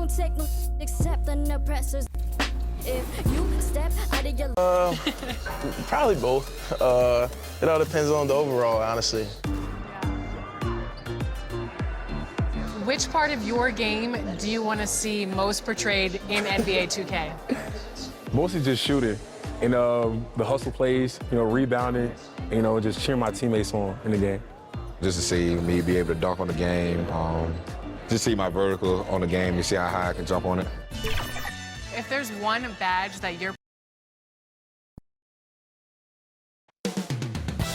don't take no except the oppressors. If you step out of your Probably both. It all depends on the overall, honestly. Which part of your game do you want to see most portrayed in NBA 2K? Mostly just shooting and the hustle plays, rebounding, just cheering my teammates on in the game. Just to see me be able to dunk on the game, just see my vertical on the game and see how high I can jump on it. If there's one badge that you're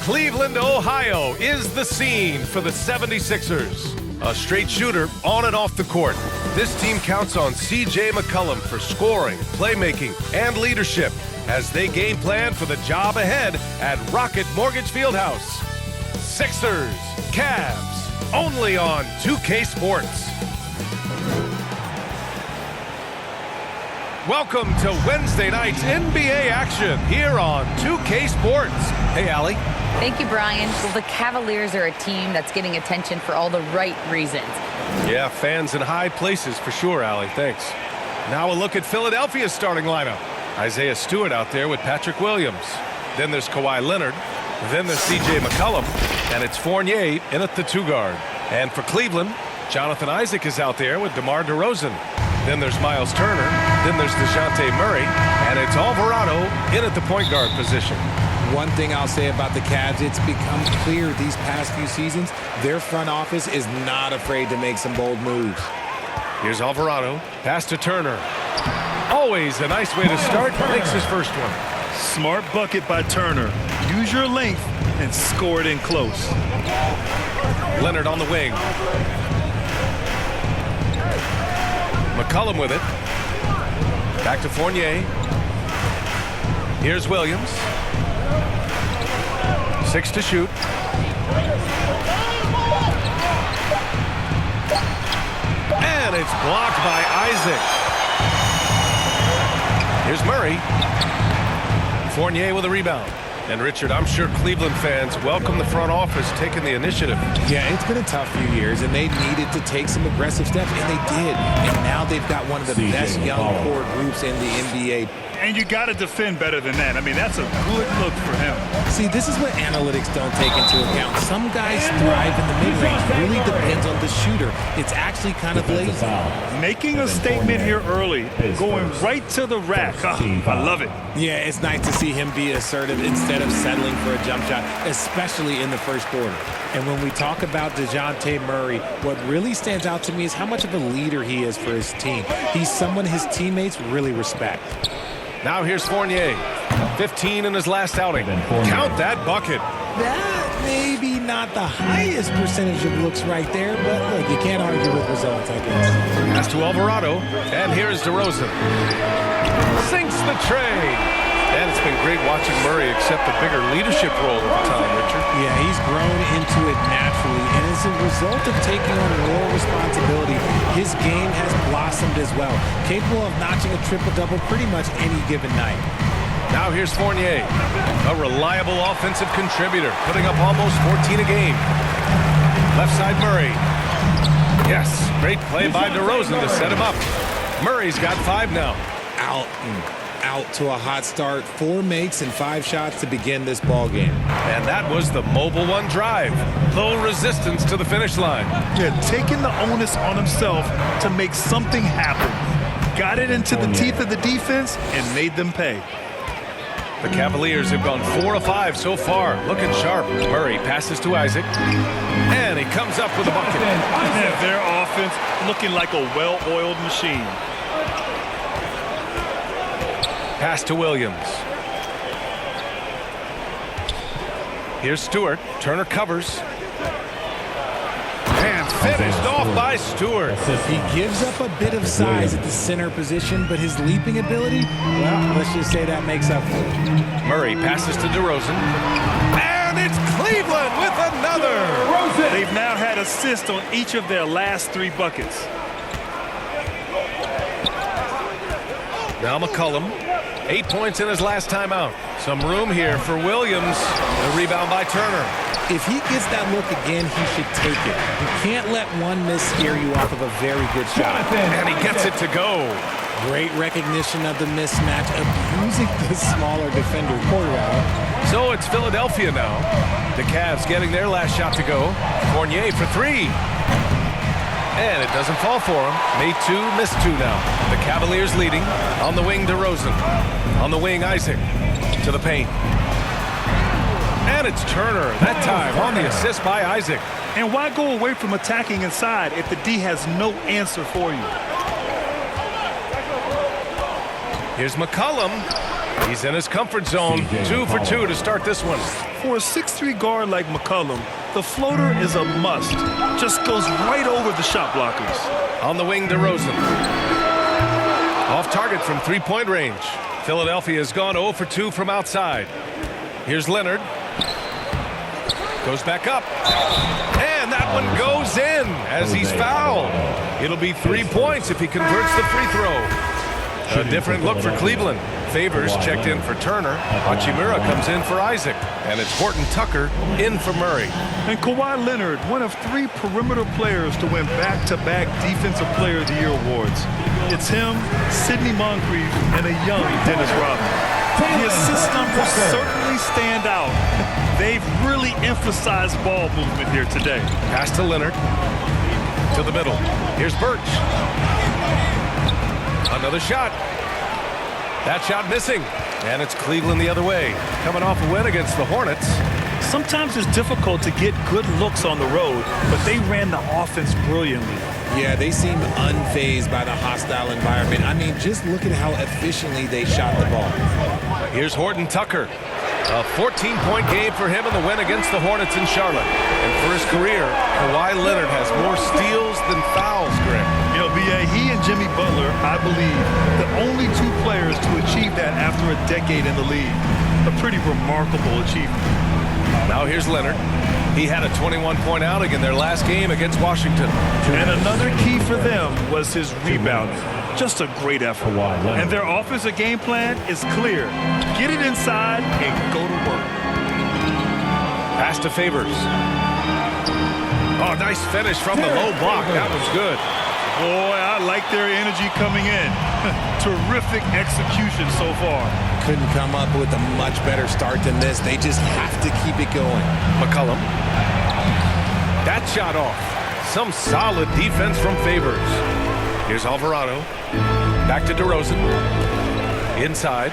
Cleveland, Ohio is the scene for the 76ers. A straight shooter on and off the court. This team counts on C.J. McCollum for scoring, playmaking, and leadership as they game plan for the job ahead at Rocket Mortgage Fieldhouse. Sixers, Cavs, only on 2K Sports. Welcome to Wednesday night's NBA action here on 2K Sports. Hey, Allie. Thank you, Brian. Well, the Cavaliers are a team that's getting attention for all the right reasons. Yeah, fans in high places for sure, Allie. Thanks. Now a look at Philadelphia's starting lineup. Isaiah Stewart out there with Patrick Williams. Then there's Kawhi Leonard. Then there's C.J. McCollum. And it's Fournier in at the 2 guard. And for Cleveland, Jonathan Isaac is out there with DeMar DeRozan. Then there's Miles Turner. Then there's DeJounte Murray. And it's Alvarado in at the point guard position. One thing I'll say about the Cavs, it's become clear these past few seasons, their front office is not afraid to make some bold moves. Here's Alvarado. Pass to Turner. Always a nice way to start. Makes his first one. Smart bucket by Turner. Use your length and score it in close. Leonard on the wing. McCollum with it. Back to Fournier. Here's Williams. 6 to shoot. And it's blocked by Isaac. Here's Murray. Fournier with a rebound. And Richard, I'm sure Cleveland fans welcome the front office taking the initiative. Yeah, it's been a tough few years, and they needed to take some aggressive steps, and they did. And now they've got one of the best young core groups in the NBA. And you got to defend better than that. I mean, that's a good look for him. See, this is what analytics don't take into account. Some guys thrive in the mid-range. Really depends on the shooter. It's actually kind of lazy. Making a statement here early, going right to the rack. Oh, I love it. Yeah, it's nice to see him be assertive instead of settling for a jump shot, especially in the first quarter. And when we talk about DeJounte Murray, what really stands out to me is how much of a leader he is for his team. He's someone his teammates really respect. Now here's Fournier. 15 in his last outing. Count that bucket. That may be not the highest percentage of looks right there, but look, you can't argue with results, I guess. Pass to Alvarado. And here's DeRozan. Sinks the tray. And it's been great watching Murray accept a bigger leadership role over time, Richard. Yeah, he's grown into it naturally, and as a result of taking on more responsibility, his game has blossomed as well, capable of notching a triple-double pretty much any given night. Now here's Fournier, a reliable offensive contributor, putting up almost 14 a game. Left side Murray. Yes, great play by DeRozan to set him up. Murray's got 5 now. Out to a hot start, 4 makes and 5 shots to begin this ball game. And that was the Mobile One drive. Low resistance to the finish line. Yeah, taking the onus on himself to make something happen. Got it into the teeth of the defense and made them pay. The Cavaliers have gone 4 of 5 so far. Looking sharp. Murray passes to Isaac. And he comes up with a bucket. Yeah, their offense looking like a well-oiled machine. Pass to Williams. Here's Stewart. Turner covers. And finished off by Stewart. He gives up a bit of size at the center position, but his leaping ability, well, let's just say that makes up for it. Murray passes to DeRozan. And it's Cleveland with another. They've now had assists on each of their last 3 buckets. Now McCollum. 8 points in his last timeout. Some room here for Williams. The rebound by Turner. If he gets that look again, he should take it. You can't let one miss scare you off of a very good shot. And he gets it to go. Great recognition of the mismatch, abusing the smaller defender. So it's Philadelphia now. The Cavs getting their last shot to go. Fournier for 3. And it doesn't fall for him. Made 2, missed 2 now. The Cavaliers leading. On the wing, DeRozan. On the wing, Isaac. To the paint. And it's Turner, that time on the assist by Isaac. And why go away from attacking inside if the D has no answer for you? Here's McCollum. He's in his comfort zone. 2 for 2 to start this one. For a 6'3" guard like McCollum, the floater is a must. Just goes right over the shot blockers. On the wing, DeRozan. Off target from 3-point range. Philadelphia has gone 0 for 2 from outside. Here's Leonard. Goes back up. And that one goes in as he's fouled. It'll be 3 points if he converts the free throw. A different look for Cleveland. Favors checked in for Turner. Hachimura comes in for Isaac. And it's Horton Tucker in for Murray. And Kawhi Leonard, one of 3 perimeter players to win back-to-back Defensive Player of the Year awards. It's him, Sidney Moncrief, and a young Dennis Rodman. The assist numbers certainly stand out. They've really emphasized ball movement here today. Pass to Leonard. To the middle. Here's Birch. Another shot. That shot missing. And it's Cleveland the other way. Coming off a win against the Hornets. Sometimes it's difficult to get good looks on the road, but they ran the offense brilliantly. Yeah, they seem unfazed by the hostile environment. I mean, just look at how efficiently they shot the ball. Here's Horton Tucker. A 14-point game for him in the win against the Hornets in Charlotte. And for his career, Kawhi Leonard has more steals than fouls, Greg. You know, B.A., he and Jimmy Butler, I believe, the only 2 players to achieve that after a decade in the league. A pretty remarkable achievement. Now here's Leonard. He had a 21-point outing in their last game against Washington. And another key for them was his rebounding. Just a great effort. And their offensive game plan is clear. Get it inside and go to work. Pass to Favors. Oh, nice finish from the low block. That was good. Boy, I like their energy coming in. Terrific execution so far. Couldn't come up with a much better start than this. They just have to keep it going. McCollum. That shot off. Some solid defense from Favors. Here's Alvarado. Back to DeRozan. Inside.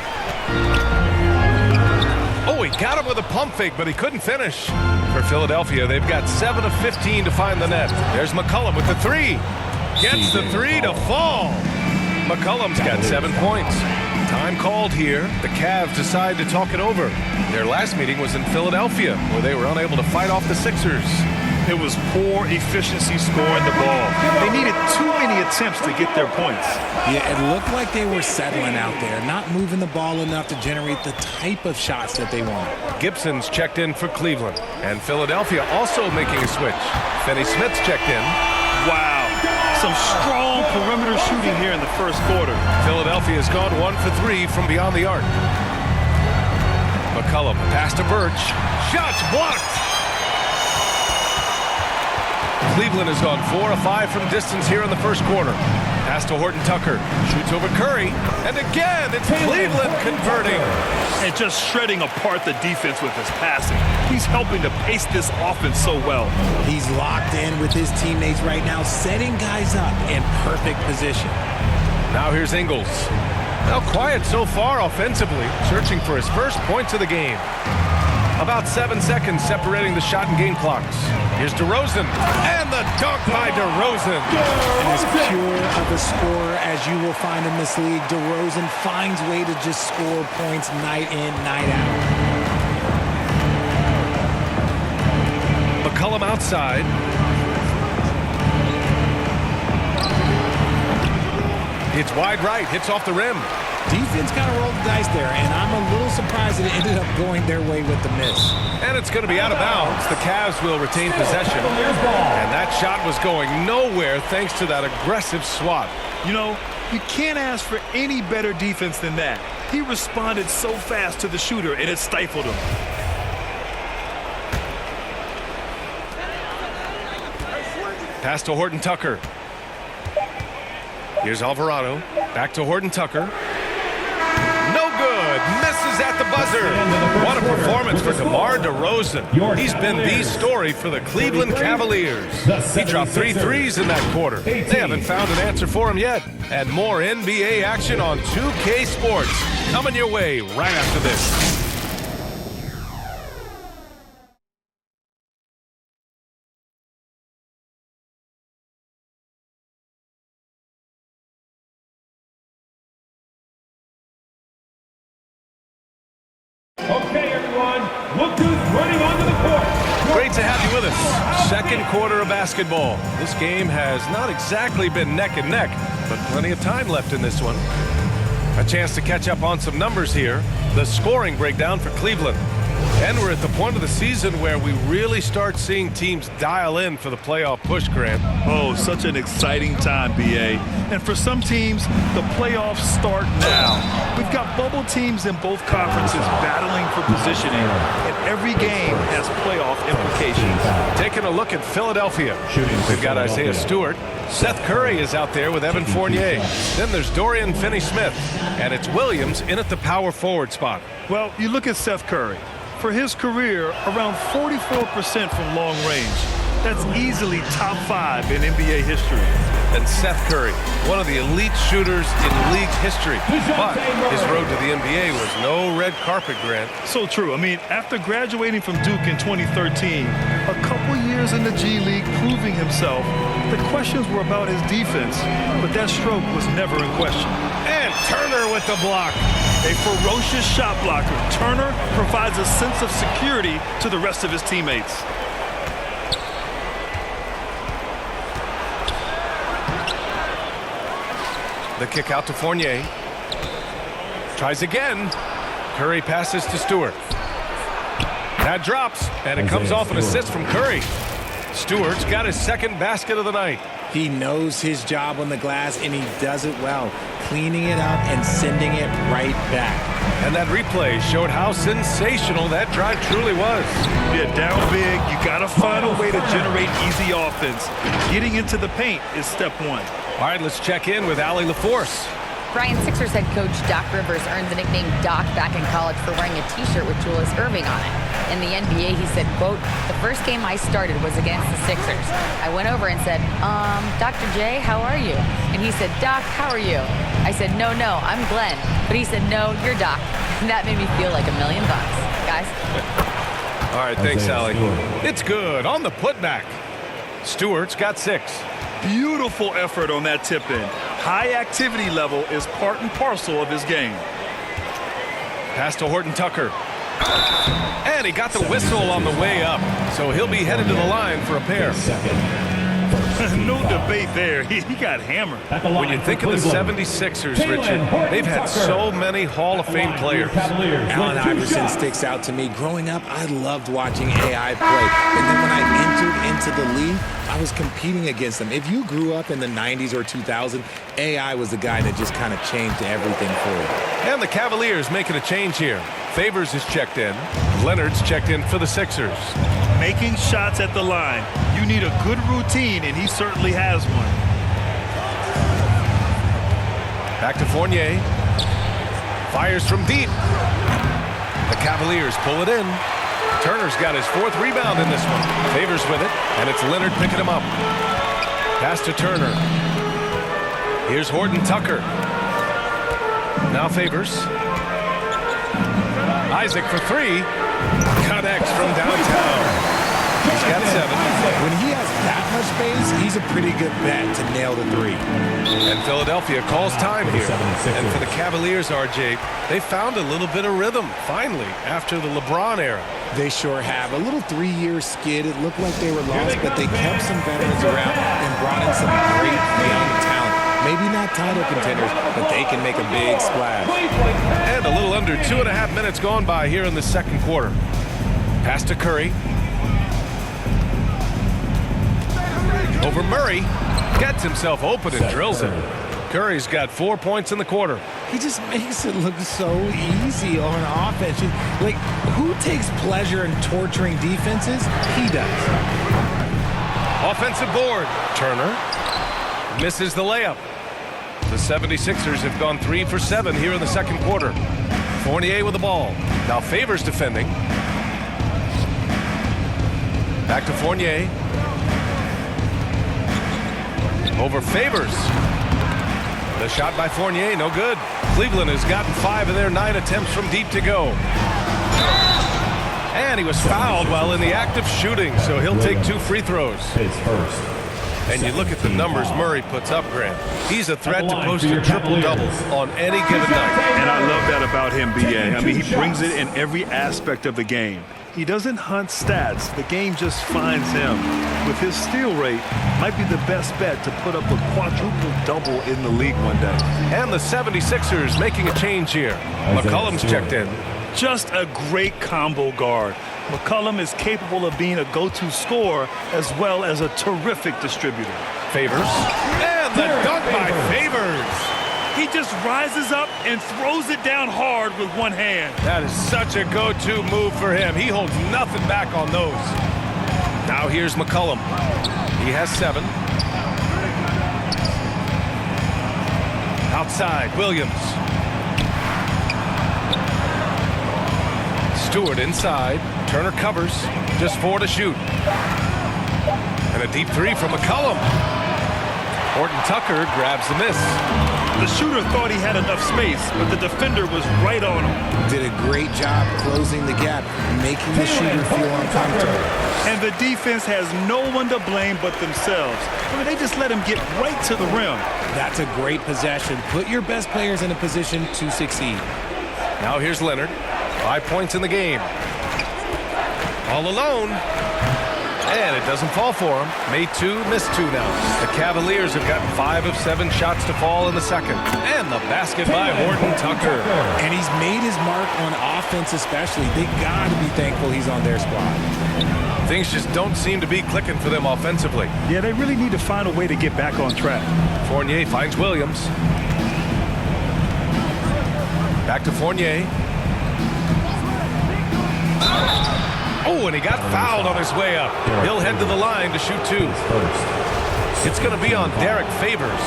Oh, he got him with a pump fake, but he couldn't finish. For Philadelphia, they've got 7 of 15 to find the net. There's McCollum with the 3. Gets the 3 to fall. McCollum's got 7 points. Time called here. The Cavs decide to talk it over. Their last meeting was in Philadelphia, where they were unable to fight off the Sixers. It was poor efficiency scoring the ball. They needed too many attempts to get their points. Yeah, it looked like they were settling out there, not moving the ball enough to generate the type of shots that they want. Gibson's checked in for Cleveland. And Philadelphia also making a switch. Finney Smith's checked in. Wow. Some strong perimeter shooting here in the first quarter. Philadelphia's gone 1 for 3 from beyond the arc. McCollum, pass to Birch. Shots blocked. Cleveland has gone 4 of 5 from distance here in the first quarter. Pass to Horton Tucker. Shoots over Curry. And again, it's Cleveland converting. And just shredding apart the defense with his passing. He's helping to pace this offense so well. He's locked in with his teammates right now, setting guys up in perfect position. Now here's Ingles. Now quiet so far offensively, searching for his first points of the game. About 7 seconds separating the shot and game clocks. Here's DeRozan, and the dunk by DeRozan. And as pure of a scorer as you will find in this league, DeRozan finds way to just score points night in, night out. McCollum outside. It's wide right, hits off the rim. Defense kind of rolled the dice there, and I'm a little surprised that it ended up going their way with the miss. And it's going to be out of bounds. The Cavs will retain possession. And that shot was going nowhere thanks to that aggressive swat. You know, you can't ask for any better defense than that. He responded so fast to the shooter, and it stifled him. Pass to Horton Tucker. Here's Alvarado. Back to Horton Tucker. No good. Misses at the buzzer. What a performance for DeMar DeRozan. He's been the story for the Cleveland Cavaliers. He dropped 3 threes in that quarter. They haven't found an answer for him yet. And more NBA action on 2K Sports. Coming your way right after this. Okay, everyone, look who's running onto the court. Great to have you with us. Second quarter of basketball. This game has not exactly been neck and neck, but plenty of time left in this one. A chance to catch up on some numbers here. The scoring breakdown for Cleveland. And we're at the point of the season where we really start seeing teams dial in for the playoff push, Grant. Oh, such an exciting time, B.A. And for some teams, the playoffs start now. We've got bubble teams in both conferences battling for positioning, and every game has playoff implications. Taking a look at Philadelphia. We've got Isaiah Stewart. Seth Curry is out there with Evan Fournier. Then there's Dorian Finney-Smith. And it's Williams in at the power forward spot. Well, you look at Seth Curry. For his career, around 44% from long range. That's easily top 5 in NBA history. And Seth Curry, one of the elite shooters in league history. But his road to the NBA was no red carpet, Grant. So true. I mean, after graduating from Duke in 2013, a couple years in the G League proving himself, the questions were about his defense, but that stroke was never in question. And Turner with the block. A ferocious shot blocker, Turner provides a sense of security to the rest of his teammates. The kick out to Fournier. Tries again. Curry passes to Stewart. That drops, and it comes off an assist from Curry. Stewart's got his second basket of the night. He knows his job on the glass, and he does it well, cleaning it up and sending it right back. And that replay showed how sensational that drive truly was. Yeah, down big, you got to find a way to generate easy offense. Getting into the paint is step one. All right, let's check in with Allie LaForce. Brian, Sixers head coach Doc Rivers earned the nickname Doc back in college for wearing a T-shirt with Julius Erving on it. In the NBA, he said, quote, "The first game I started was against the Sixers. I went over and said, Dr. J, how are you?" And he said, "Doc, how are you?" I said, no, I'm Glenn." But he said, "No, you're Doc." And that made me feel like $1 million, guys. All right, thanks, Allie. It's good on the putback. Stewart's got 6. Beautiful effort on that tip-in. High activity level is part and parcel of his game. Pass to Horton Tucker. And he got the whistle on the way up, so he'll be headed to the line for a pair. No debate there. He got hammered. When you think of the 76ers, Richard, they've had so many Hall of Fame players. Allen Iverson sticks out to me. Growing up, I loved watching AI play. And then when I entered into the league, I was competing against them. If you grew up in the 90s or 2000, AI was the guy that just kind of changed everything for you. And the Cavaliers making a change here. Favors is checked in. Leonard's checked in for the Sixers. Making shots at the line. You need a good routine, and he certainly has one. Back to Fournier. Fires from deep. The Cavaliers pull it in. Turner's got his 4th rebound in this one. Favors with it, and it's Leonard picking him up. Pass to Turner. Here's Horton Tucker. Now Favors. Isaac for 3. Connects from downtown. He's got 7. When he has that much space, he's a pretty good bet to nail the 3. And Philadelphia calls time here. And for the Cavaliers, RJ, they found a little bit of rhythm, finally, after the LeBron era. They sure have. A little 3-year skid. It looked like they were lost, but they kept some veterans around and brought in some great young talent. Maybe not title contenders, but they can make a big splash. And a little under 2.5 minutes gone by here in the second quarter. Pass to Curry. Over Murray. Gets himself open and drills it. Curry's got 4 points in the quarter. he just makes it look so easy on offense. Like, who takes pleasure in torturing defenses? He does. Offensive board. Turner misses the layup. The 76ers have gone 3 for 7 here in the second quarter. Fournier with the ball. Now Favors defending. Back to Fournier. Over Favors. The shot by Fournier, no good. Cleveland has gotten 5 of their 9 attempts from deep to go. And he was fouled while in the act of shooting, so he'll take 2 free throws. And you look at the numbers Murray puts up, Grant. He's a threat to post a triple-double on any given night. And I love that about him, B.A. I mean, he brings it in every aspect of the game. He doesn't hunt stats. The game just finds him. With his steal rate, might be the best bet to put up a quadruple-double in the league one day. And the 76ers making a change here. McCollum's checked in. Just a great combo guard. McCollum is capable of being a go-to scorer as well as a terrific distributor. Favors. And the dunk by Favors. He just rises up and throws it down hard with one hand. That is such a go-to move for him. He holds nothing back on those. Now here's McCollum. He has 7. Outside, Williams. Stewart inside. Turner covers. Just 4 to shoot. And a deep 3 from McCollum. Horton Tucker grabs the miss. The shooter thought he had enough space, but the defender was right on him. Did a great job closing the gap, making the shooter feel uncomfortable. And the defense has no one to blame but themselves. I mean, they just let him get right to the rim. That's a great possession. Put your best players in a position to succeed. Now here's Leonard. 5 points in the game. All alone. And it doesn't fall for him. Made 2, missed 2 now. The Cavaliers have gotten 5 of 7 shots to fall in the second. And the basket by Horton Tucker. And he's made his mark on offense especially. They got to be thankful he's on their squad. Things just don't seem to be clicking for them offensively. Yeah, they really need to find a way to get back on track. Fournier finds Williams. Back to Fournier. Oh, and he got fouled on his way up. He'll head to the line to shoot 2. It's going to be on Derek Favors.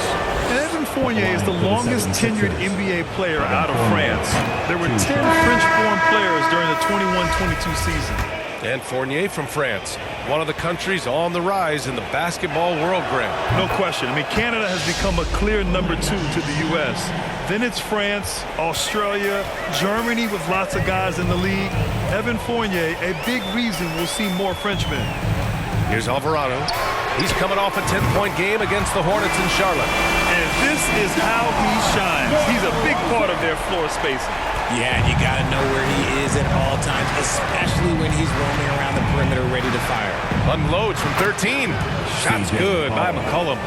And Evan Fournier is the longest tenured NBA player out of France. There were 10 French-born players during the 21-22 season. And Fournier from France, one of the countries on the rise in the basketball world, Grant. No question. I mean, Canada has become a clear number 2 to the U.S. Then it's France, Australia, Germany with lots of guys in the league. Evan Fournier, a big reason we'll see more Frenchmen. Here's Alvarado. He's coming off a 10-point game against the Hornets in Charlotte. And this is how he shines. He's a big part of their floor spacing. Yeah, and you got to know where he is at all times, especially when he's roaming around the perimeter ready to fire. Unloads from 13. Shot's good by McCollum.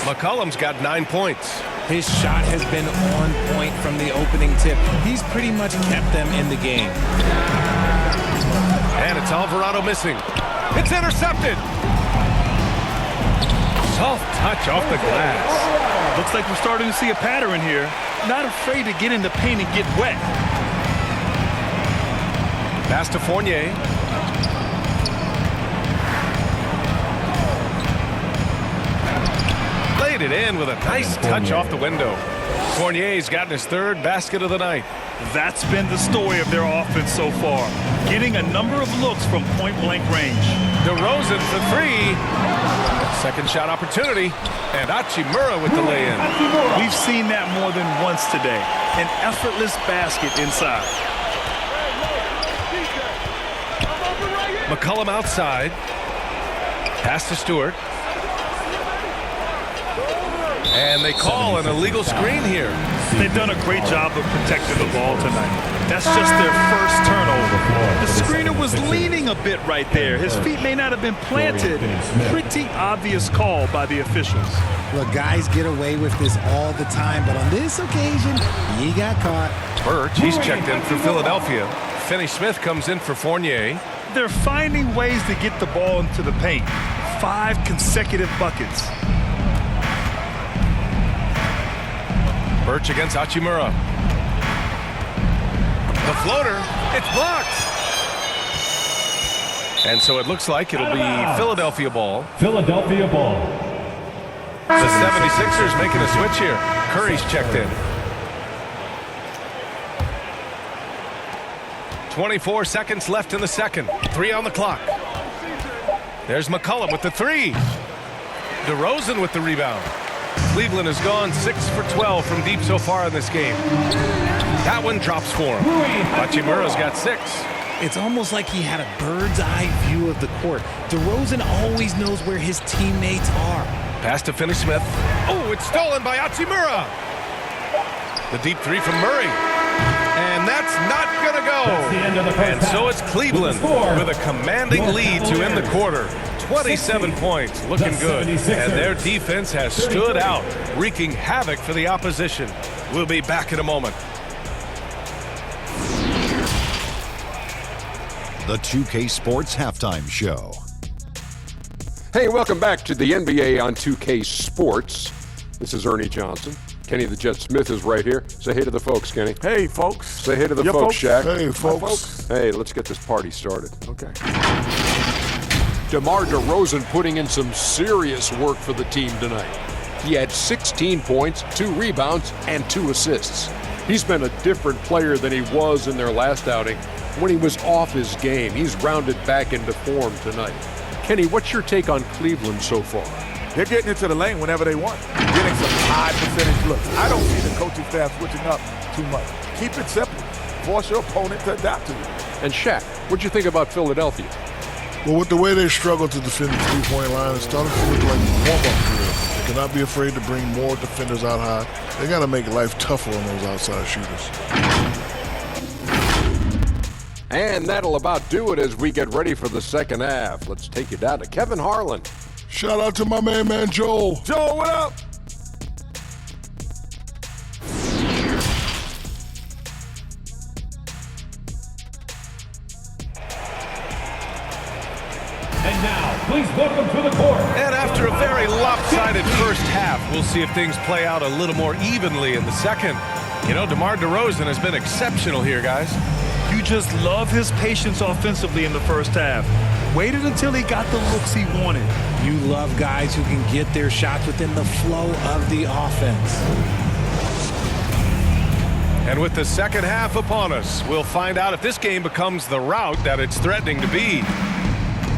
McCollum's got 9 points. His shot has been on point from the opening tip. He's pretty much kept them in the game. And it's Alvarado missing. It's intercepted. Soft touch off the glass. Looks like we're starting to see a pattern here. Not afraid to get in the paint and get wet. Pass to Fournier. Laid it in with a nice touch off the window. Fournier's gotten his 3rd basket of the night. That's been the story of their offense so far. Getting a number of looks from point-blank range. DeRozan for 3. Second shot opportunity. And Hachimura with the lay-in. We've seen that more than once today. An effortless basket inside. McCollum outside. Pass to Stewart. And they call an illegal screen here. They've done a great job of protecting the ball tonight. That's just their first turnover. The screener was leaning a bit right there. His feet may not have been planted. Pretty obvious call by the officials. Look, guys get away with this all the time, but on this occasion, he got caught. Birch, he's checked in for Philadelphia. Finney-Smith comes in for Fournier. They're finding ways to get the ball into the paint. 5 consecutive buckets. Birch against Hachimura. The floater, it's blocked. And so it looks like it'll be Philadelphia ball. Philadelphia ball. The 76ers making a switch here. Curry's checked in. 24 seconds left in the second. 3 on the clock. There's McCollum with the 3. DeRozan with the rebound. Cleveland has gone 6 for 12 from deep so far in this game. That one drops for him. Hachimura's got 6. It's almost like he had a bird's eye view of the court. DeRozan always knows where his teammates are. Pass to Finney-Smith. Oh, it's stolen by Hachimura. The deep 3 from Murray. And that's not going to go. And so it's Cleveland with a commanding lead to end the quarter. 27 points, looking good. And their defense has stood out, wreaking havoc for the opposition. We'll be back in a moment. The 2K Sports Halftime Show. Hey, welcome back to the NBA on 2K Sports. This is Ernie Johnson. Kenny the Jet Smith is right here. Say hey to the folks, Kenny. Hey, folks. Say hey to the folks, Shaq. Hey, folks. Hey, let's get this party started. Okay. DeMar DeRozan putting in some serious work for the team tonight. He had 16 points, 2 rebounds, and 2 assists. He's been a different player than he was in their last outing when he was off his game. He's rounded back into form tonight. Kenny, what's your take on Cleveland so far? They're getting into the lane whenever they want. Getting some high percentage looks. I don't see the coaching staff switching up too much. Keep it simple. Force your opponent to adapt to you. And Shaq, what'd you think about Philadelphia? Well, with the way they struggle to defend the three-point line, it's starting to look like warm-up drill. They cannot be afraid to bring more defenders out high. They got to make life tougher on those outside shooters. And that'll about do it as we get ready for the second half. Let's take you down to Kevin Harlan. Shout out to my man Joel. Joel, what up? And now, please welcome to the court. And after a very lopsided first half, we'll see if things play out a little more evenly in the second. You know, DeMar DeRozan has been exceptional here, guys. You just love his patience offensively in the first half. Waited until he got the looks he wanted. You love guys who can get their shots within the flow of the offense. And with the second half upon us, we'll find out if this game becomes the rout that it's threatening to be.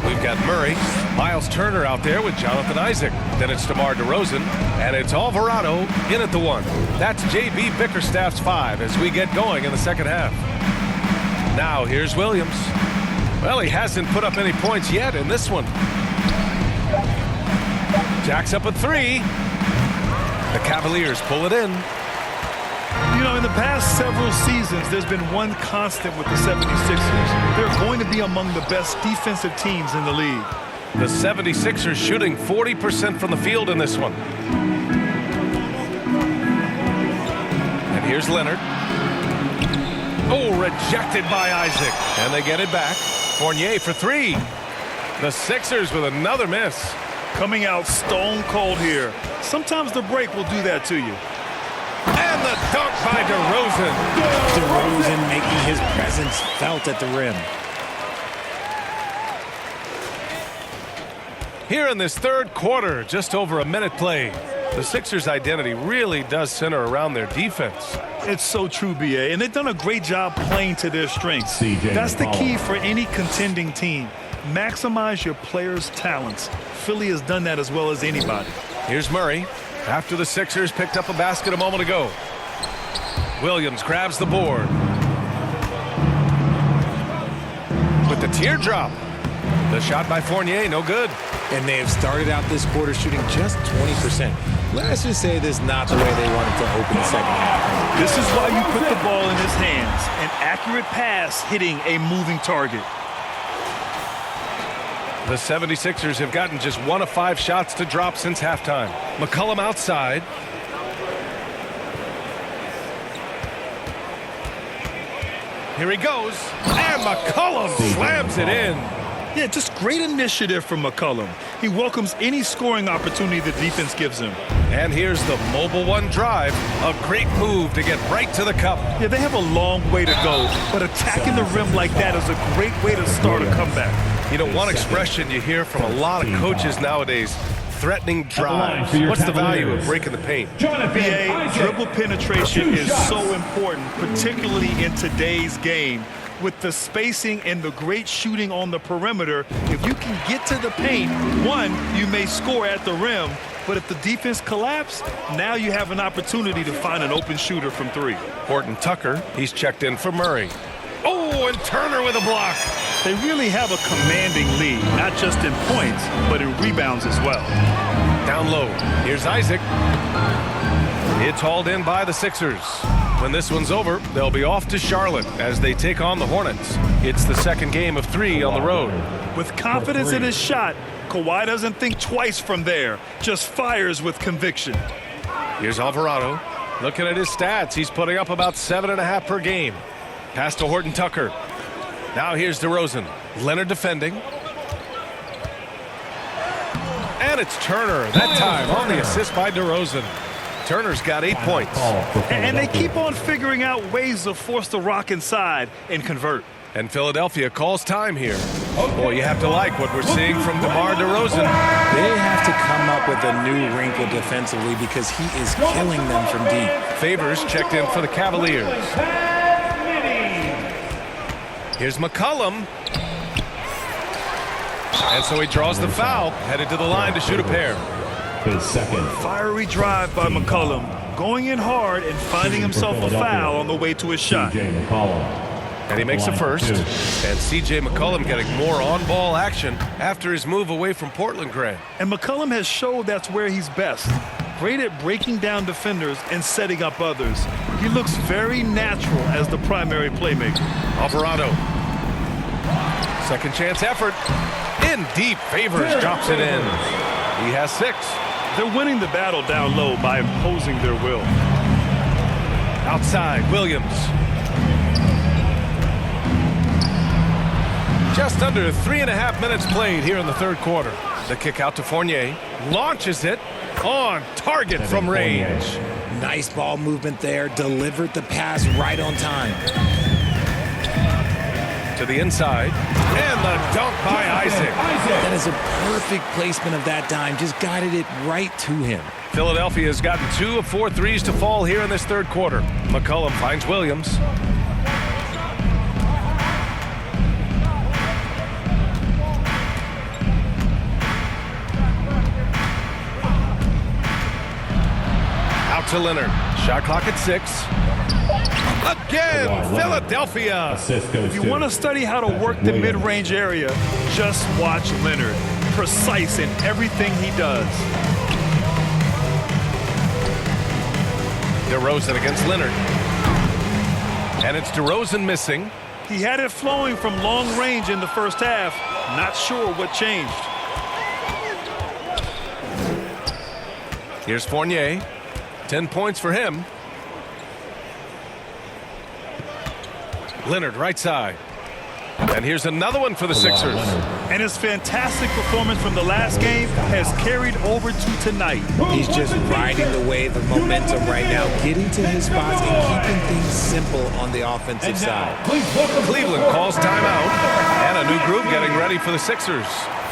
We've got Murray, Miles Turner out there with Jonathan Isaac. Then it's DeMar DeRozan, and it's Alvarado in at the 1. That's J.B. Bickerstaff's 5 as we get going in the second half. Now here's Williams. Well, he hasn't put up any points yet in this one. Jacks up a 3. The Cavaliers pull it in. You know, in the past several seasons, there's been one constant with the 76ers. They're going to be among the best defensive teams in the league. The 76ers shooting 40% from the field in this one. And here's Leonard. Oh, rejected by Isaac. And they get it back. Fournier for 3. The Sixers with another miss. Coming out stone cold here. Sometimes the break will do that to you. And the dunk by DeRozan. DeRozan making his presence felt at the rim. Here in this third quarter, just over a minute played. The Sixers' identity really does center around their defense. It's so true, B.A., and they've done a great job playing to their strengths. That's the key for any contending team. Maximize your players' talents. Philly has done that as well as anybody. Here's Murray after the Sixers picked up a basket a moment ago. Williams grabs the board. With the teardrop. The shot by Fournier, no good. And they have started out this quarter shooting just 20%. Let's just say this is not the way they wanted to open the second half. This is why you put the ball in his hands. An accurate pass hitting a moving target. The 76ers have gotten just 1 of 5 shots to drop since halftime. McCollum outside. Here he goes. And McCollum slams it in. Yeah, just great initiative from McCollum. He welcomes any scoring opportunity the defense gives him. And here's the mobile one drive. A great move to get right to the cup. Yeah, they have a long way to go, but attacking the rim like that is a great way to start a comeback. You know, one expression you hear from a lot of coaches nowadays, threatening drives. What's the value of breaking the paint? BA, dribble penetration is so important, particularly in today's game. With the spacing and the great shooting on the perimeter, if you can get to the paint, one, you may score at the rim, but if the defense collapses, now you have an opportunity to find an open shooter from three. Horton Tucker, he's checked in for Murray. Oh, and Turner with a block. They really have a commanding lead, not just in points, but in rebounds as well. Down low, here's Isaac. It's hauled in by the Sixers. When this one's over, they'll be off to Charlotte as they take on the Hornets. It's the second game of 3 on the road. With confidence in his shot, Kawhi doesn't think twice from there, just fires with conviction. Here's Alvarado. Looking at his stats, he's putting up about 7.5 per game. Pass to Horton Tucker. Now here's DeRozan. Leonard defending. And it's Turner, that time on the assist by DeRozan. Turner's got 8 points. And they keep on figuring out ways to force the rock inside and convert. And Philadelphia calls time here. Boy, you have to like what we're seeing from DeMar DeRozan. They have to come up with a new wrinkle defensively because he is killing them from deep. Favors checked in for the Cavaliers. Here's McCollum. And so he draws the foul, headed to the line to shoot a pair. Fiery drive by McCollum, going in hard and finding himself a foul on the way to his shot. And he makes the first. And C.J. McCollum getting more on-ball action after his move away from Portland, Grant. And McCollum has showed that's where he's best. Great at breaking down defenders and setting up others. He looks very natural as the primary playmaker. Alvarado. Second chance effort. In deep, Favors drops it in. He has 6. They're winning the battle down low by imposing their will. Outside, Williams. Just under 3.5 minutes played here in the third quarter. The kick out to Fournier. Launches it on target from range. Nice ball movement there. Delivered the pass right on time. To the inside. And the dunk by Isaac. That is a perfect placement of that dime. Just guided it right to him. Philadelphia has gotten 2 of 4 threes to fall here in this third quarter. McCollum finds Williams. Out to Leonard. Shot clock at 6. Again, Philadelphia. If you want to study how to work the mid-range area, just watch Leonard. Precise in everything he does. DeRozan against Leonard. And it's DeRozan missing. He had it flowing from long range in the first half. Not sure what changed. Here's Fournier. 10 points for him. Leonard right side. And here's another one for the Sixers. And his fantastic performance from the last game has carried over to tonight. He's just riding the wave of momentum right now, getting to his spots and keeping things simple on the offensive side. Cleveland calls timeout. And a new group getting ready for the Sixers.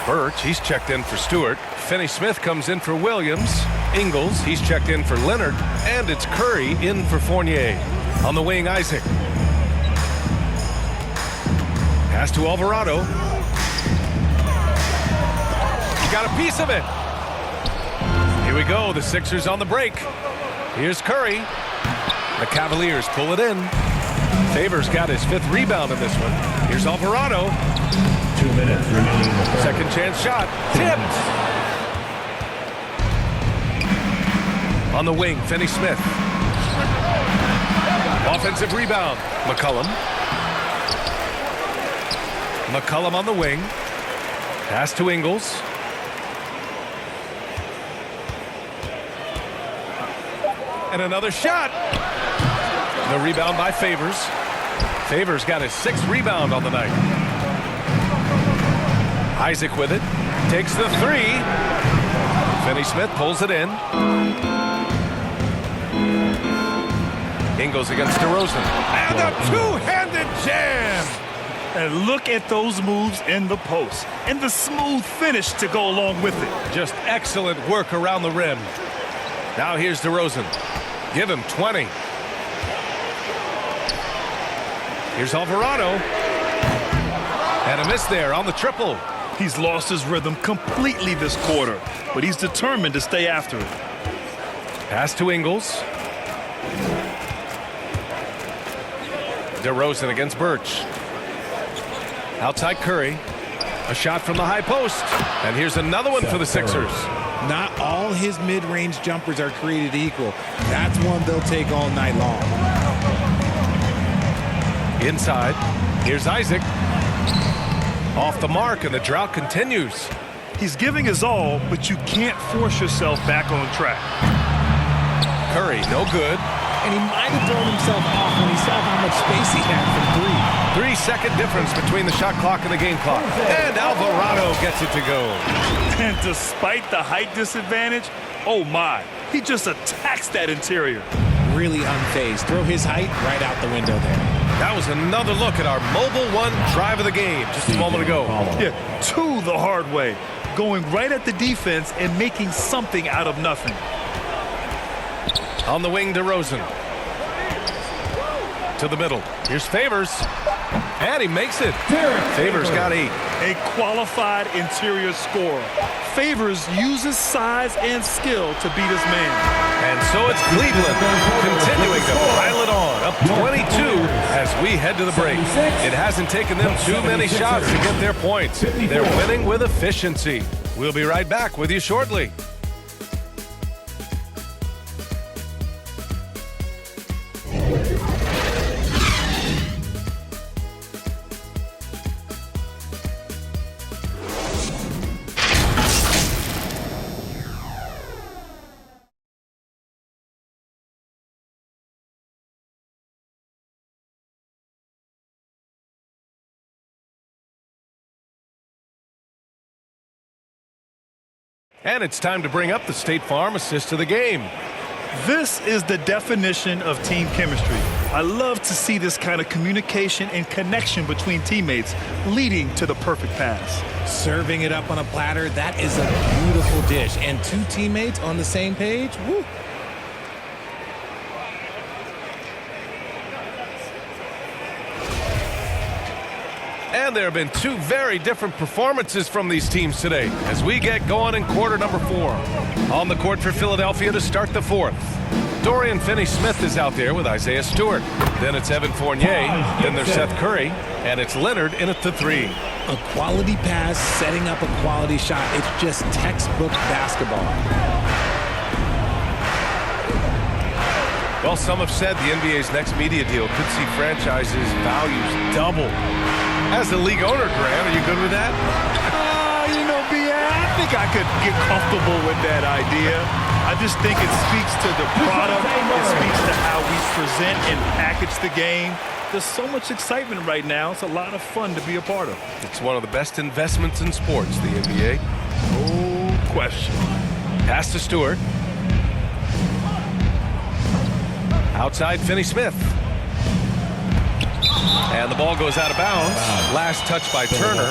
Birch, he's checked in for Stewart. Finney-Smith comes in for Williams. Ingles, he's checked in for Leonard. And it's Curry in for Fournier. On the wing, Isaac. Pass to Alvarado. He got a piece of it. Here we go, the Sixers on the break. Here's Curry. The Cavaliers pull it in. Favors got his 5th rebound in this one. Here's Alvarado. 2 minutes remaining. Second chance shot. Tipped. On the wing, Finney-Smith. Offensive rebound. McCollum. McCollum on the wing. Pass to Ingles. And another shot. The rebound by Favors. Favors got his 6th rebound on the night. Isaac with it. Takes the three. Finney-Smith pulls it in. Ingles against DeRozan. And a two-handed jam. And look at those moves in the post. And the smooth finish to go along with it. Just excellent work around the rim. Now here's DeRozan. Give him 20. Here's Alvarado. And a miss there on the triple. He's lost his rhythm completely this quarter, but he's determined to stay after it. Pass to Ingles. DeRozan against Birch. Outside Curry. A shot from the high post. And here's another one for the Sixers. Not all his mid-range jumpers are created equal. That's one they'll take all night long. Inside. Here's Isaac. Off the mark, and the drought continues. He's giving his all, but you can't force yourself back on track. Curry, no good. And he might have thrown himself off when he saw how much space he had from three. 3-second difference between the shot clock and the game clock. And Alvarado gets it to go. And despite the height disadvantage, oh my, he just attacks that interior. Really unfazed. Throw his height right out the window there. That was another look at our mobile one drive of the game just a moment ago. Yeah, two the hard way. Going right at the defense and making something out of nothing. On the wing, DeRozan. To the middle. Here's Favors. And he makes it. Favors got 8. A qualified interior scorer. Favors uses size and skill to beat his man. And so it's Cleveland continuing to pile it on. Up 22 as we head to the break. It hasn't taken them too many shots to get their points. They're winning with efficiency. We'll be right back with you shortly. And it's time to bring up the State Farm assist of the game. This is the definition of team chemistry. I love to see this kind of communication and connection between teammates leading to the perfect pass. Serving it up on a platter, that is a beautiful dish. And two teammates on the same page, woo. And there have been two very different performances from these teams today as we get going in quarter number 4. On the court for Philadelphia to start the 4th. Dorian Finney-Smith is out there with Isaiah Stewart. Then it's Evan Fournier. Then there's Seth Curry. And it's Leonard in at the 3. A quality pass, setting up a quality shot. It's just textbook basketball. Well, some have said the NBA's next media deal could see franchises' values double. As the league owner, Grant, are you good with that? You know, I think I could get comfortable with that idea. I just think it speaks to the product. It speaks to how we present and package the game. There's so much excitement right now. It's a lot of fun to be a part of. It's one of the best investments in sports, the NBA. No question. Pass to Stewart. Outside Finney-Smith. And the ball goes out of bounds. Last touch by Turner.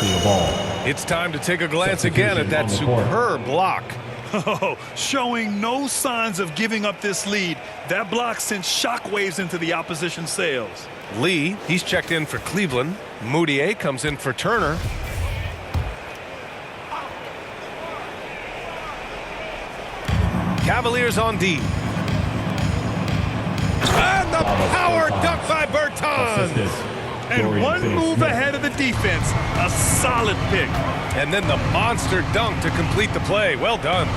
It's time to take a glance again at that superb block. Oh, showing no signs of giving up this lead. That block sent shockwaves into the opposition sails. Lee, he's checked in for Cleveland. Moutier comes in for Turner. Cavaliers on D. And the power dunk by Bertans. And one move ahead of the defense. A solid pick. And then the monster dunk to complete the play. Well done.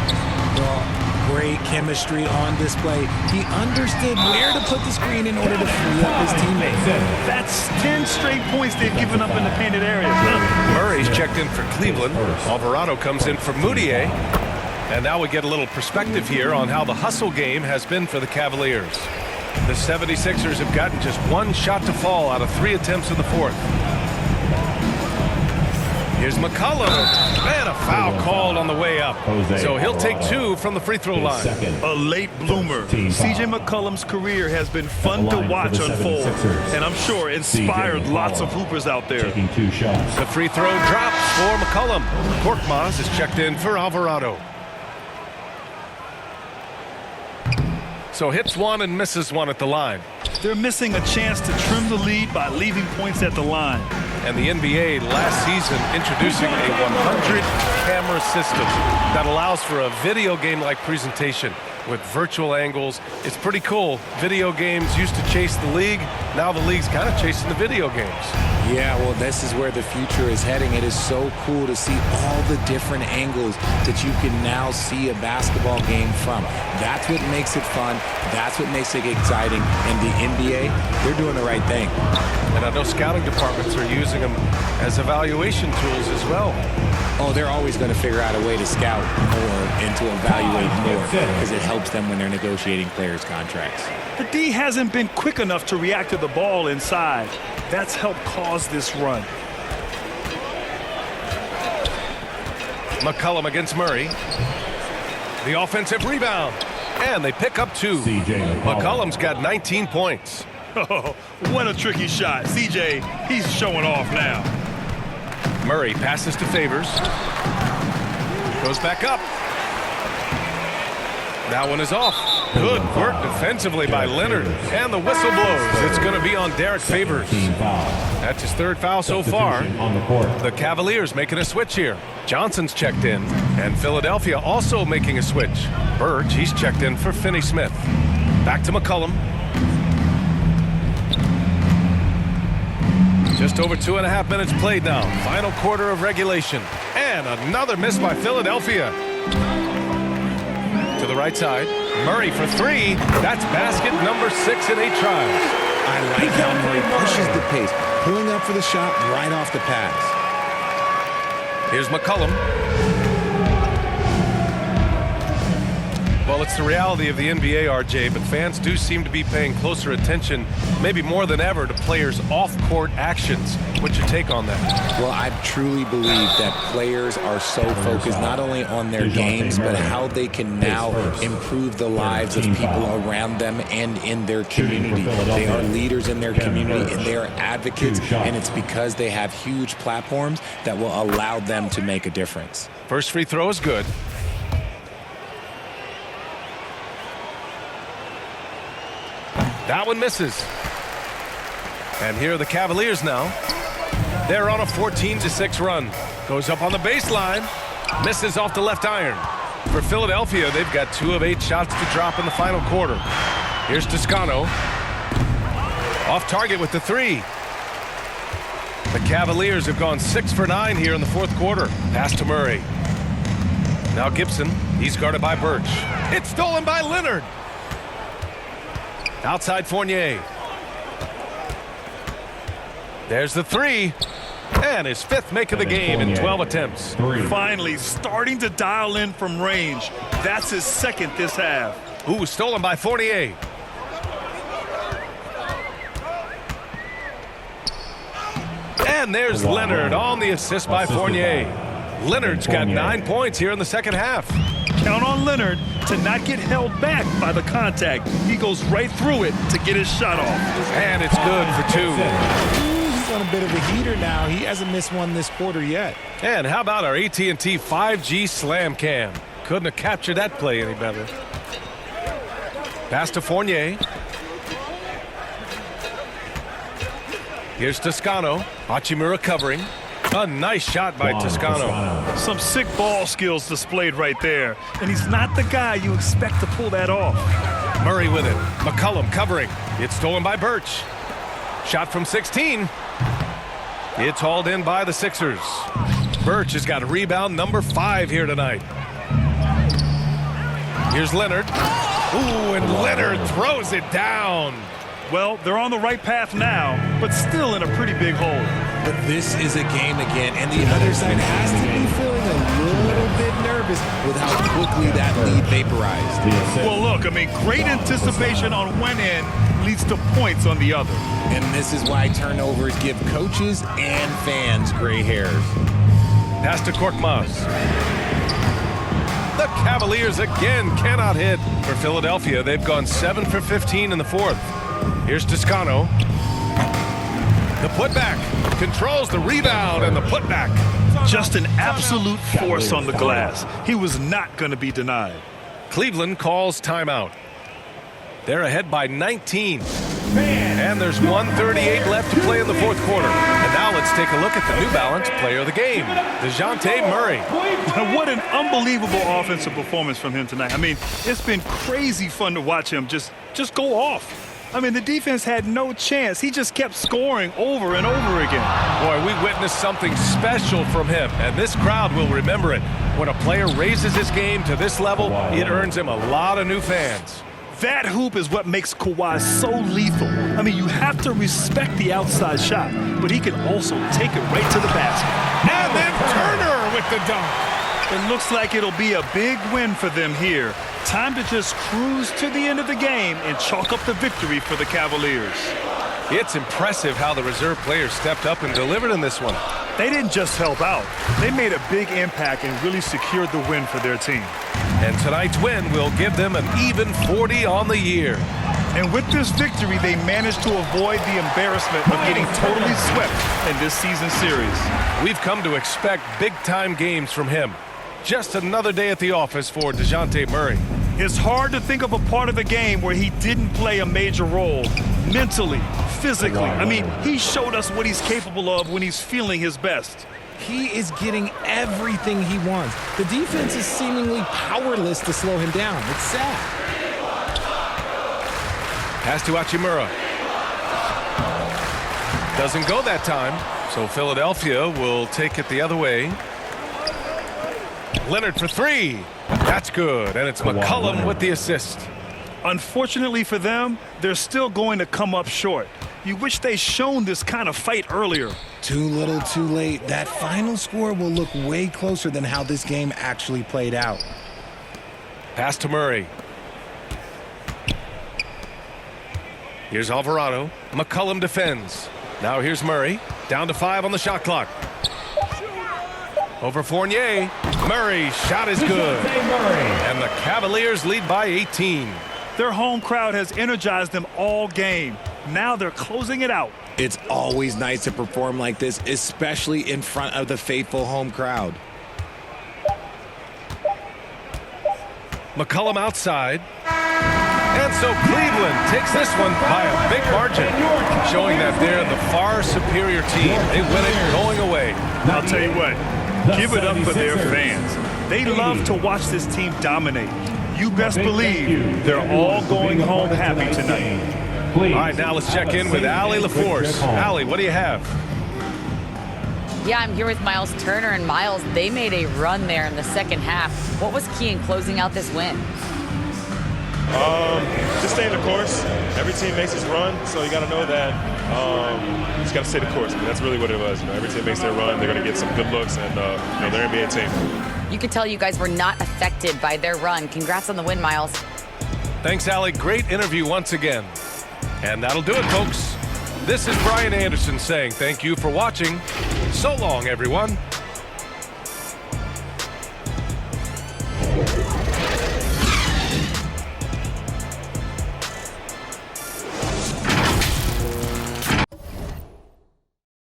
Well, great chemistry on display. He understood where to put the screen in order to free up his teammates. That's 10 straight points they've given up in the painted area. Murray's checked in for Cleveland. Alvarado comes in for Moutier. And now we get a little perspective here on how the hustle game has been for the Cavaliers. The 76ers have gotten just one shot to fall out of 3 attempts in the 4th. Here's McCollum, and a foul called on the way up. So he'll take 2 from the free throw line. A late bloomer. C.J. McCollum's career has been fun to watch unfold, and I'm sure inspired lots of hoopers out there. The free throw drops for McCollum. Korkmaz is checked in for Alvarado. So hits 1 and misses 1 at the line. They're missing a chance to trim the lead by leaving points at the line. And the NBA last season introducing a 100-camera system that allows for a video game-like presentation with virtual angles. It's pretty cool. Video games used to chase the league. Now the league's kind of chasing the video games. Yeah, well, this is where the future is heading. It is so cool to see all the different angles that you can now see a basketball game from. That's what makes it fun. That's what makes it exciting. And the NBA, they're doing the right thing. And I know scouting departments are using them as evaluation tools as well. Oh, they're always going to figure out a way to scout more and to evaluate more because it helps them when they're negotiating players' contracts. The D hasn't been quick enough to react to the ball inside. That's helped cause this run. McCollum against Murray. The offensive rebound. And they pick up 2. McCollum's got 19 points. Oh, what a tricky shot. CJ, he's showing off now. Murray passes to Favors. Goes back up. That one is off. Good work defensively by Leonard. And the whistle blows. It's going to be on Derek Favors. That's his 3rd foul so far. The Cavaliers making a switch here. Johnson's checked in. And Philadelphia also making a switch. Birch, he's checked in for Finney-Smith. Back to McCollum. Just over 2.5 minutes played now. Final quarter of regulation. And another miss by Philadelphia. To the right side. Murray for 3. That's basket number 6 in 8 tries. I like how Murray pushes the pace, pulling up for the shot right off the pass. Here's McCollum. Well, it's the reality of the NBA, RJ, but fans do seem to be paying closer attention, maybe more than ever, to players' off-court actions. What's your take on that? Well, I truly believe that players are so focused not only on their games, but how they can now improve the lives of people around them and in their community. They are leaders in their community, and they are advocates, and it's because they have huge platforms that will allow them to make a difference. First free throw is good. That one misses. And here are the Cavaliers now. They're on a 14-6 run. Goes up on the baseline. Misses off the left iron. For Philadelphia, they've got 2 of 8 shots to drop in the final quarter. Here's Toscano. Off target with the 3. The Cavaliers have gone 6 for 9 here in the 4th quarter. Pass to Murray. Now Gibson. He's guarded by Birch. It's stolen by Leonard. Outside Fournier. There's the 3. And his 5th make of the game in 12 attempts. Finally starting to dial in from range. That's his 2nd this half. Ooh, stolen by Fournier. And there's Leonard on the assist by Fournier. Leonard's got 9 points here in the 2nd half. Count on Leonard to not get held back by the contact. He goes right through it to get his shot off. And it's good for 2. He's on a bit of a heater now. He hasn't missed one this quarter yet. And how about our AT&T 5G Slam Cam? Couldn't have captured that play any better. Pass to Fournier. Here's Toscano. Hachimura covering. A nice shot by Toscano. Some sick ball skills displayed right there. And he's not the guy you expect to pull that off. Murray with it. McCollum covering. It's stolen by Birch. Shot from 16. It's hauled in by the Sixers. Birch has got rebound number 5 here tonight. Here's Leonard. Ooh, and Leonard throws it down. Well, they're on the right path now, but still in a pretty big hole. But this is a game again, and the other side has to be feeling a little bit nervous with how quickly that lead vaporized. Well, look, I mean, great anticipation on one end leads to points on the other. And this is why turnovers give coaches and fans gray hairs. Pass to Korkmaz. The Cavaliers again cannot hit. For Philadelphia, they've gone 7 for 15 in the fourth. Here's Toscano. The putback. Controls the rebound and the putback. Just an absolute force on the glass. He was not going to be denied. Cleveland calls timeout. They're ahead by 19. And there's 1:38 left to play in the fourth quarter. And now let's take a look at the New Balance player of the game, DeJounte Murray. What an unbelievable offensive performance from him tonight. I mean, it's been crazy fun to watch him just go off. I mean, the defense had no chance. He just kept scoring over and over again. Boy, we witnessed something special from him, and this crowd will remember it. When a player raises his game to this level, it earns him a lot of new fans. That hoop is what makes Kawhi so lethal. I mean, you have to respect the outside shot, but he can also take it right to the basket. And then Turner with the dunk. It looks like it'll be a big win for them here. Time to just cruise to the end of the game and chalk up the victory for the Cavaliers. It's impressive how the reserve players stepped up and delivered in this one. They didn't just help out. They made a big impact and really secured the win for their team. And tonight's win will give them an even 40 on the year. And with this victory, they managed to avoid the embarrassment of getting totally swept in this season series. We've come to expect big-time games from him. Just another day at the office for DeJounte Murray. It's hard to think of a part of the game where he didn't play a major role. Mentally, physically. I mean, he showed us what he's capable of when he's feeling his best. He is getting everything he wants. The defense is seemingly powerless to slow him down. It's sad. Pass to Hachimura. Doesn't go that time, so Philadelphia will take it the other way. Leonard for three. That's good, and it's McCollum with the assist. Unfortunately for them, they're still going to come up short. You wish they'd shown this kind of fight earlier. Too little, too late. That final score will look way closer than how this game actually played out. Pass to Murray. Here's Alvarado. McCollum defends. Now here's Murray. Down to 5 on the shot clock. Over Fournier. Murray's shot is good. And the Cavaliers lead by 18. Their home crowd has energized them all game. Now they're closing it out. It's always nice to perform like this, especially in front of the faithful home crowd. McCollum outside. And so Cleveland takes this one by a big margin, showing that they're the far superior team. They win it going away. I'll tell you what, give it up for their fans. They love to watch this team dominate. You best believe they're all going home happy tonight. All right, now let's check in with Allie LaForce. Allie, what do you have? Yeah, I'm here with Miles Turner, and Miles, they made a run there in the second half. What was key in closing out this win? Just stay the course. Every team makes its run, so you got to know that you just got to stay the course. I mean, that's really what it was. You know, every team makes their run. They're going to get some good looks, and you know, they're an NBA team. You could tell you guys were not affected by their run. Congrats on the win, Miles. Thanks, Allie. Great interview once again. And that'll do it, folks. This is Brian Anderson saying thank you for watching. So long, everyone.